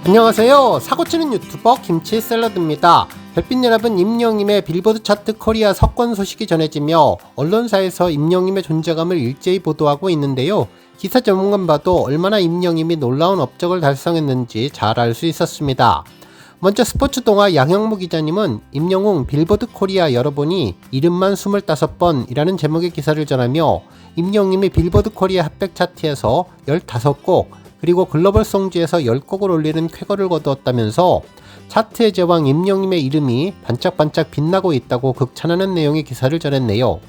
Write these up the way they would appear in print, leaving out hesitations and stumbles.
안녕하세요. 사고치는 유튜버 김치샐러드입니다. 별빛 여러분, 임영님의 빌보드 차트 코리아 석권 소식이 전해지며 언론사에서 임영님의 존재감을 일제히 보도하고 있는데요. 기사 제목만 봐도 얼마나 임영님이 놀라운 업적을 달성했는지 잘 알 수 있었습니다. 먼저 스포츠 동화 양형무 기자님은 임영웅 빌보드 코리아 열어보니 이름만 25번이라는 제목의 기사를 전하며 임영님이 빌보드 코리아 핫백 차트에서 15곡 그리고 글로벌 송지에서 10곡을 올리는 쾌거를 거두었다면서 차트의 제왕 임영님의 이름이 반짝반짝 빛나고 있다고 극찬하는 내용의 기사를 전했네요.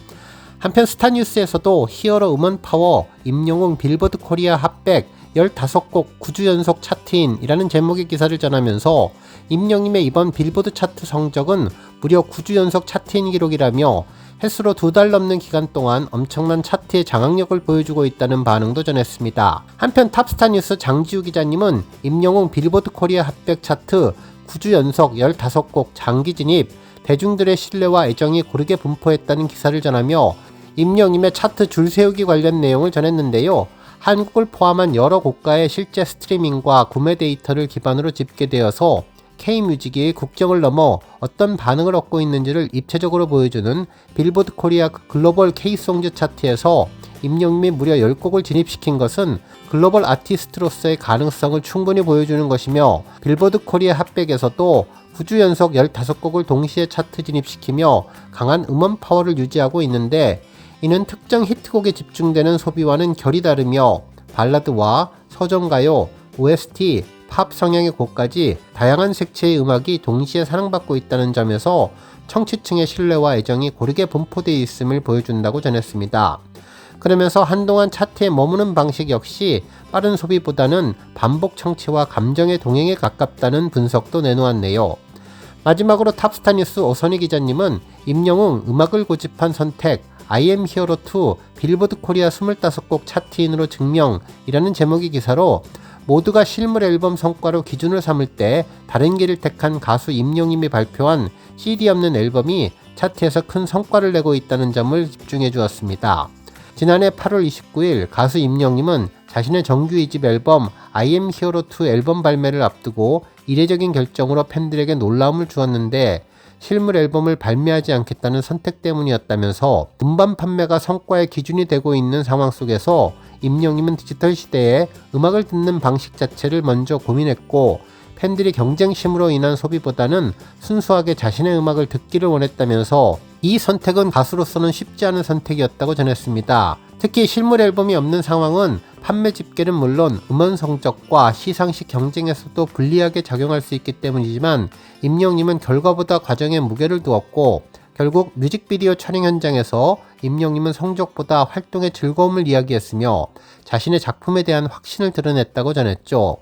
한편 스타뉴스에서도 히어로 음원 파워 임영웅 빌보드 코리아 핫백 15곡 9주 연속 차트인이라는 제목의 기사를 전하면서 임영님의 이번 빌보드 차트 성적은 무려 9주 연속 차트인 기록이라며 횟수로 2달 넘는 기간 동안 엄청난 차트의 장악력을 보여주고 있다는 반응도 전했습니다. 한편 탑스타뉴스 장지우 기자님은 임영웅 빌보드 코리아 핫백 차트 9주 연속 15곡 장기 진입, 대중들의 신뢰와 애정이 고르게 분포했다는 기사를 전하며 임영님의 차트 줄 세우기 관련 내용을 전했는데요. 한국을 포함한 여러 국가의 실제 스트리밍과 구매 데이터를 기반으로 집계되어서 K뮤직이 국경을 넘어 어떤 반응을 얻고 있는지를 입체적으로 보여주는 빌보드 코리아 글로벌 K송즈 차트에서 임영님이 무려 10곡을 진입시킨 것은 글로벌 아티스트로서의 가능성을 충분히 보여주는 것이며 빌보드 코리아 핫백에서도 9주 연속 15곡을 동시에 차트 진입시키며 강한 음원 파워를 유지하고 있는데 이는 특정 히트곡에 집중되는 소비와는 결이 다르며 발라드와 서정가요, OST, 팝 성향의 곡까지 다양한 색채의 음악이 동시에 사랑받고 있다는 점에서 청취층의 신뢰와 애정이 고르게 분포되어 있음을 보여준다고 전했습니다. 그러면서 한동안 차트에 머무는 방식 역시 빠른 소비보다는 반복 청취와 감정의 동행에 가깝다는 분석도 내놓았네요. 마지막으로 탑스타뉴스 오선희 기자님은 임영웅 음악을 고집한 선택 I am hero 2 빌보드 코리아 25곡 차트인으로 증명이라는 제목의 기사로 모두가 실물 앨범 성과로 기준을 삼을 때 다른 길을 택한 가수 임영님이 발표한 CD 없는 앨범이 차트에서 큰 성과를 내고 있다는 점을 집중해 주었습니다. 지난해 8월 29일 가수 임영님은 자신의 정규 2집 앨범 I am hero 2 앨범 발매를 앞두고 이례적인 결정으로 팬들에게 놀라움을 주었는데 실물 앨범을 발매하지 않겠다는 선택 때문이었다면서 음반 판매가 성과의 기준이 되고 있는 상황 속에서 임영님은 디지털 시대에 음악을 듣는 방식 자체를 먼저 고민했고 팬들이 경쟁심으로 인한 소비보다는 순수하게 자신의 음악을 듣기를 원했다면서 이 선택은 가수로서는 쉽지 않은 선택이었다고 전했습니다. 특히 실물 앨범이 없는 상황은 판매 집계는 물론 음원 성적과 시상식 경쟁에서도 불리하게 작용할 수 있기 때문이지만 임영님은 결과보다 과정에 무게를 두었고 결국 뮤직비디오 촬영 현장에서 임영님은 성적보다 활동의 즐거움을 이야기했으며 자신의 작품에 대한 확신을 드러냈다고 전했죠.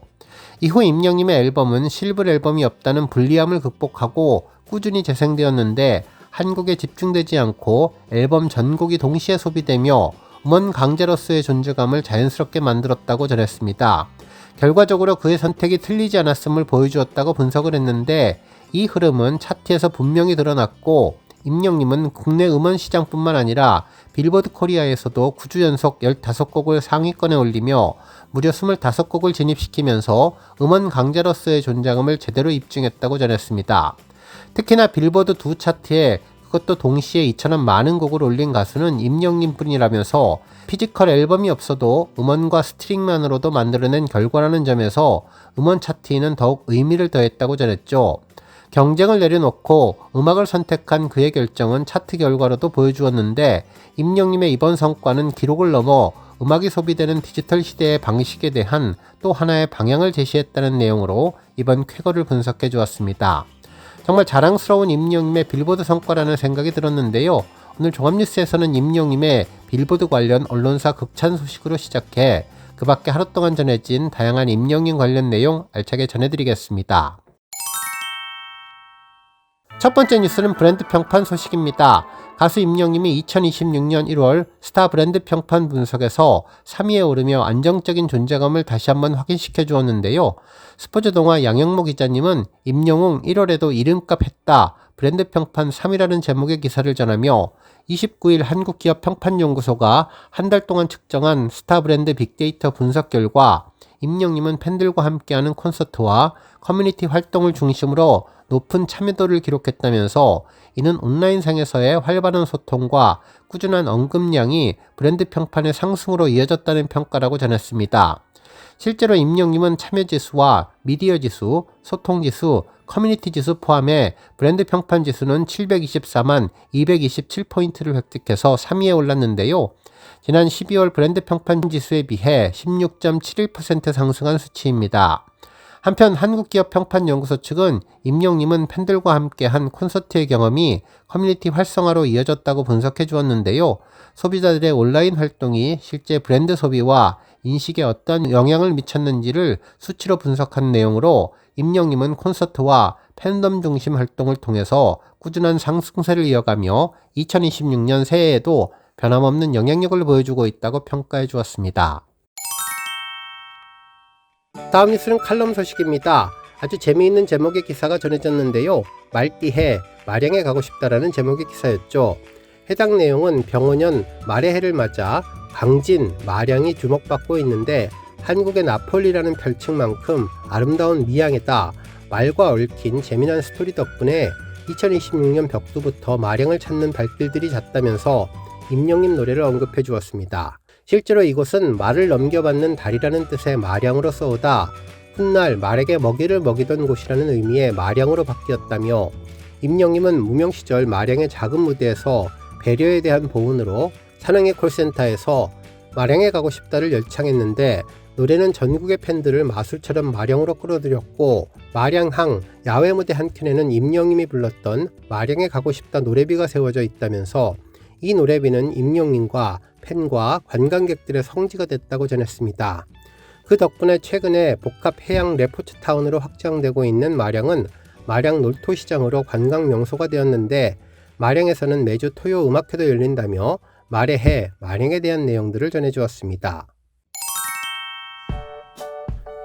이후 임영님의 앨범은 실물 앨범이 없다는 불리함을 극복하고 꾸준히 재생되었는데 한국에 집중되지 않고 앨범 전곡이 동시에 소비되며 음원 강자로서의 존재감을 자연스럽게 만들었다고 전했습니다. 결과적으로 그의 선택이 틀리지 않았음을 보여주었다고 분석을 했는데 이 흐름은 차트에서 분명히 드러났고 임영님은 국내 음원 시장뿐만 아니라 빌보드 코리아에서도 9주 연속 15곡을 상위권에 올리며 무려 25곡을 진입시키면서 음원 강자로서의 존재감을 제대로 입증했다고 전했습니다. 특히나 빌보드 두 차트에 그것도 동시에 이처럼 많은 곡을 올린 가수는 임영님 뿐이라면서 피지컬 앨범이 없어도 음원과 스트링만으로도 만들어낸 결과라는 점에서 음원 차트에는 더욱 의미를 더했다고 전했죠. 경쟁을 내려놓고 음악을 선택한 그의 결정은 차트 결과로도 보여주었는데 임영님의 이번 성과는 기록을 넘어 음악이 소비되는 디지털 시대의 방식에 대한 또 하나의 방향을 제시했다는 내용으로 이번 쾌거를 분석해 주었습니다. 정말 자랑스러운 임영님의 빌보드 성과라는 생각이 들었는데요. 오늘 종합뉴스에서는 임영님의 빌보드 관련 언론사 극찬 소식으로 시작해 그 밖에 하루 동안 전해진 다양한 임영님 관련 내용 알차게 전해드리겠습니다. 첫 번째 뉴스는 브랜드 평판 소식입니다. 가수 임영님이 2026년 1월 스타 브랜드 평판 분석에서 3위에 오르며 안정적인 존재감을 다시 한번 확인시켜 주었는데요. 스포츠 동화 양형모 기자님은 임영웅 1월에도 이름값 했다. 브랜드 평판 3위라는 제목의 기사를 전하며 29일 한국기업평판연구소가 한 달 동안 측정한 스타 브랜드 빅데이터 분석 결과 임영님은 팬들과 함께하는 콘서트와 커뮤니티 활동을 중심으로 높은 참여도를 기록했다면서 이는 온라인상에서의 활발한 소통과 꾸준한 언급량이 브랜드 평판의 상승으로 이어졌다는 평가라고 전했습니다. 실제로 임영님은 참여지수와 미디어지수, 소통지수, 커뮤니티지수 포함해 브랜드 평판지수는 724만 227포인트를 획득해서 3위에 올랐는데요. 지난 12월 브랜드 평판지수에 비해 16.71% 상승한 수치입니다. 한편 한국기업평판연구소 측은 임영님은 팬들과 함께한 콘서트의 경험이 커뮤니티 활성화로 이어졌다고 분석해 주었는데요. 소비자들의 온라인 활동이 실제 브랜드 소비와 인식에 어떤 영향을 미쳤는지를 수치로 분석한 내용으로 임영님은 콘서트와 팬덤 중심 활동을 통해서 꾸준한 상승세를 이어가며 2026년 새해에도 변함없는 영향력을 보여주고 있다고 평가해 주었습니다. 다음 뉴스는 칼럼 소식입니다. 아주 재미있는 제목의 기사가 전해졌는데요. 말띠해, 마량에 가고 싶다라는 제목의 기사였죠. 해당 내용은 병원년 말의 해를 맞아 강진, 마량이 주목받고 있는데 한국의 나폴리라는 별칭만큼 아름다운 미양에다 말과 얽힌 재미난 스토리 덕분에 2026년 벽두부터 마량을 찾는 발길들이 잦다면서 임영님 노래를 언급해 주었습니다. 실제로 이곳은 말을 넘겨받는 달이라는 뜻의 마량으로 써오다 훗날 말에게 먹이를 먹이던 곳이라는 의미의 마량으로 바뀌었다며 임영님은 무명 시절 마량의 작은 무대에서 배려에 대한 보훈으로 산흥의 콜센터에서 마량에 가고 싶다를 열창했는데 노래는 전국의 팬들을 마술처럼 마량으로 끌어들였고 마량항 야외 무대 한켠에는 임영님이 불렀던 마량에 가고 싶다 노래비가 세워져 있다면서 이 노래비는 임영님과 팬과 관광객들의 성지가 됐다고 전했습니다. 그 덕분에 최근에 복합 해양 레포츠타운으로 확장되고 있는 마량은 마량 놀토시장으로 관광 명소가 되었는데 마량에서는 매주 토요 음악회도 열린다며 말의 해, 마량에 대한 내용들을 전해주었습니다.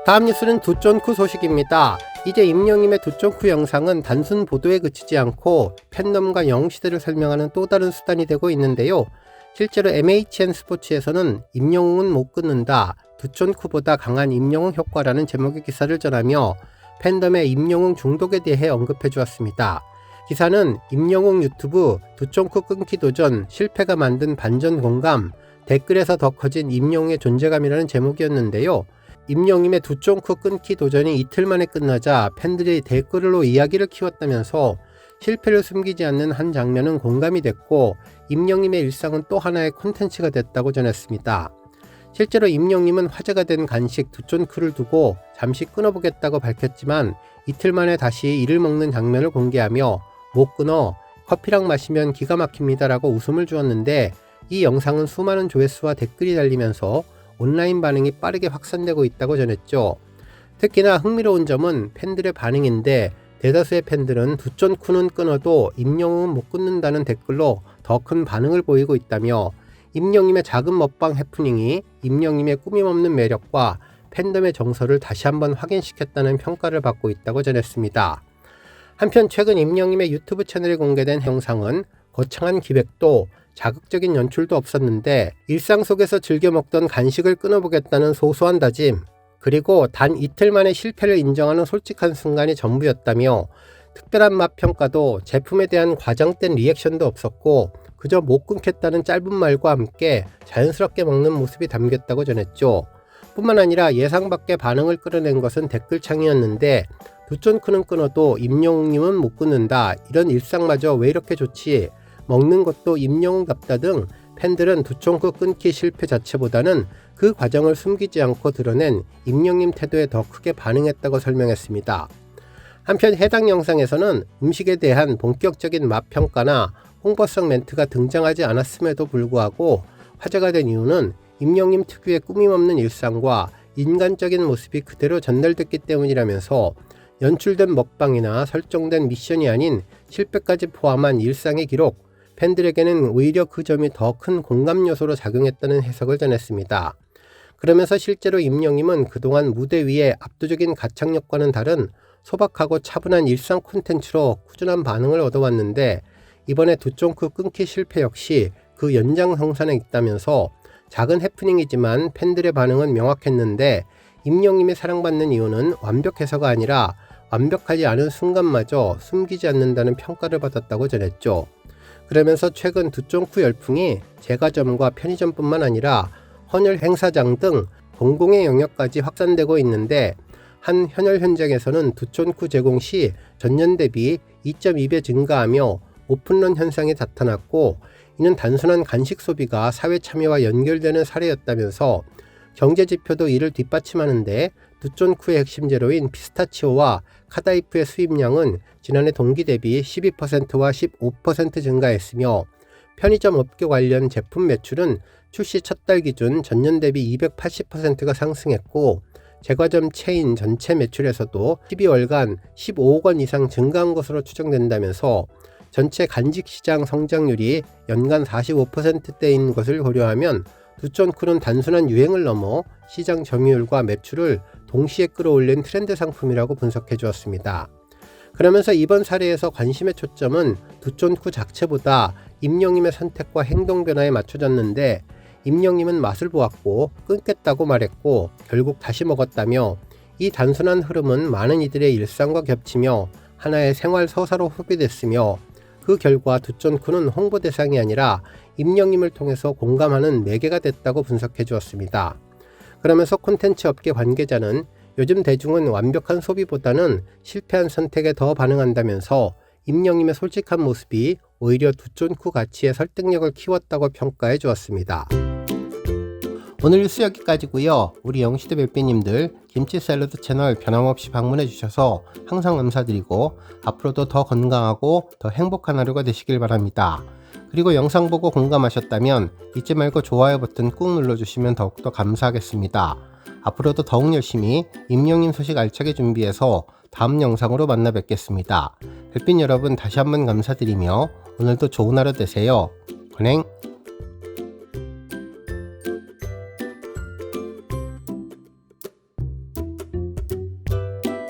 다음 뉴스는 두쫀쿠 소식입니다. 이제 임영님의 두쫀쿠 영상은 단순 보도에 그치지 않고 팬덤과 영웅시대를 설명하는 또 다른 수단이 되고 있는데요. 실제로 MHN 스포츠에서는 임영웅은 못 끊는다, 두쫀쿠보다 강한 임영웅 효과라는 제목의 기사를 전하며 팬덤의 임영웅 중독에 대해 언급해 주었습니다. 기사는 임영웅 유튜브 두쫀쿠 끊기 도전 실패가 만든 반전 공감, 댓글에서 더 커진 임영웅의 존재감이라는 제목이었는데요. 임영님의 두쫀쿠 끊기 도전이 이틀 만에 끝나자 팬들이 댓글로 이야기를 키웠다면서 실패를 숨기지 않는 한 장면은 공감이 됐고 임영님의 일상은 또 하나의 콘텐츠가 됐다고 전했습니다. 실제로 임영님은 화제가 된 간식 두쫀쿠를 두고 잠시 끊어보겠다고 밝혔지만 이틀 만에 다시 이를 먹는 장면을 공개하며 못 끊어, 커피랑 마시면 기가 막힙니다 라고 웃음을 주었는데 이 영상은 수많은 조회수와 댓글이 달리면서 온라인 반응이 빠르게 확산되고 있다고 전했죠. 특히나 흥미로운 점은 팬들의 반응인데 대다수의 팬들은 두쫀쿠는 끊어도 임영웅은 못 끊는다는 댓글로 더 큰 반응을 보이고 있다며 임영님의 작은 먹방 해프닝이 임영님의 꾸밈없는 매력과 팬덤의 정서를 다시 한번 확인시켰다는 평가를 받고 있다고 전했습니다. 한편 최근 임영님의 유튜브 채널에 공개된 영상은 거창한 기획도 자극적인 연출도 없었는데 일상 속에서 즐겨 먹던 간식을 끊어보겠다는 소소한 다짐, 그리고 단 이틀 만에 실패를 인정하는 솔직한 순간이 전부였다며 특별한 맛 평가도 제품에 대한 과장된 리액션도 없었고 그저 못 끊겠다는 짧은 말과 함께 자연스럽게 먹는 모습이 담겼다고 전했죠. 뿐만 아니라 예상 밖의 반응을 끌어낸 것은 댓글창이었는데 두쫀쿠는 끊어도 임영웅님은 못 끊는다, 이런 일상마저 왜 이렇게 좋지, 먹는 것도 임영웅답다 등 팬들은 두쫀쿠 끊기 실패 자체보다는 그 과정을 숨기지 않고 드러낸 임영님 태도에 더 크게 반응했다고 설명했습니다. 한편 해당 영상에서는 음식에 대한 본격적인 맛 평가나 홍보성 멘트가 등장하지 않았음에도 불구하고 화제가 된 이유는 임영님 특유의 꾸밈없는 일상과 인간적인 모습이 그대로 전달됐기 때문이라면서 연출된 먹방이나 설정된 미션이 아닌 실패까지 포함한 일상의 기록, 팬들에게는 오히려 그 점이 더 큰 공감 요소로 작용했다는 해석을 전했습니다. 그러면서 실제로 임영님은 그동안 무대 위에 압도적인 가창력과는 다른 소박하고 차분한 일상 콘텐츠로 꾸준한 반응을 얻어왔는데 이번에 두쫀쿠 끊기 실패 역시 그 연장성산에 있다면서 작은 해프닝이지만 팬들의 반응은 명확했는데 임영님이 사랑받는 이유는 완벽해서가 아니라 완벽하지 않은 순간마저 숨기지 않는다는 평가를 받았다고 전했죠. 그러면서 최근 두쫑쿠 열풍이 제과점과 편의점뿐만 아니라 헌혈 행사장 등 공공의 영역까지 확산되고 있는데, 한 헌혈 현장에서는 두쫑쿠 제공 시 전년 대비 2.2배 증가하며 오픈런 현상이 나타났고, 이는 단순한 간식 소비가 사회 참여와 연결되는 사례였다면서 경제 지표도 이를 뒷받침하는데, 두쫑쿠의 핵심 재료인 피스타치오와 카다이프의 수입량은 지난해 동기 대비 12%와 15% 증가했으며, 편의점 업계 관련 제품 매출은 출시 첫 달 기준 전년 대비 280%가 상승했고, 제과점 체인 전체 매출에서도 12월간 15억 원 이상 증가한 것으로 추정된다면서 전체 간식 시장 성장률이 연간 45%대인 것을 고려하면 두쫑쿠는 단순한 유행을 넘어 시장 점유율과 매출을 동시에 끌어올린 트렌드 상품이라고 분석해 주었습니다. 그러면서 이번 사례에서 관심의 초점은 두쫑쿠 자체보다 임영님의 선택과 행동 변화에 맞춰졌는데, 임영님은 맛을 보았고 끊겠다고 말했고 결국 다시 먹었다며, 이 단순한 흐름은 많은 이들의 일상과 겹치며 하나의 생활 서사로 소비됐으며, 그 결과 두쫑쿠는 홍보 대상이 아니라 임영님을 통해서 공감하는 매개가 됐다고 분석해 주었습니다. 그러면서 콘텐츠 업계 관계자는 요즘 대중은 완벽한 소비보다는 실패한 선택에 더 반응한다면서 임영님의 솔직한 모습이 오히려 두쫑쿠 가치의 설득력을 키웠다고 평가해 주었습니다. 오늘 뉴스 여기까지고요. 우리 영시대 별빛님들 김치 샐러드 채널 변함없이 방문해 주셔서 항상 감사드리고, 앞으로도 더 건강하고 더 행복한 하루가 되시길 바랍니다. 그리고 영상 보고 공감하셨다면 잊지 말고 좋아요 버튼 꾹 눌러주시면 더욱더 감사하겠습니다. 앞으로도 더욱 열심히 임영님 소식 알차게 준비해서 다음 영상으로 만나 뵙겠습니다. 별빛 여러분 다시 한번 감사드리며 오늘도 좋은 하루 되세요. 건행.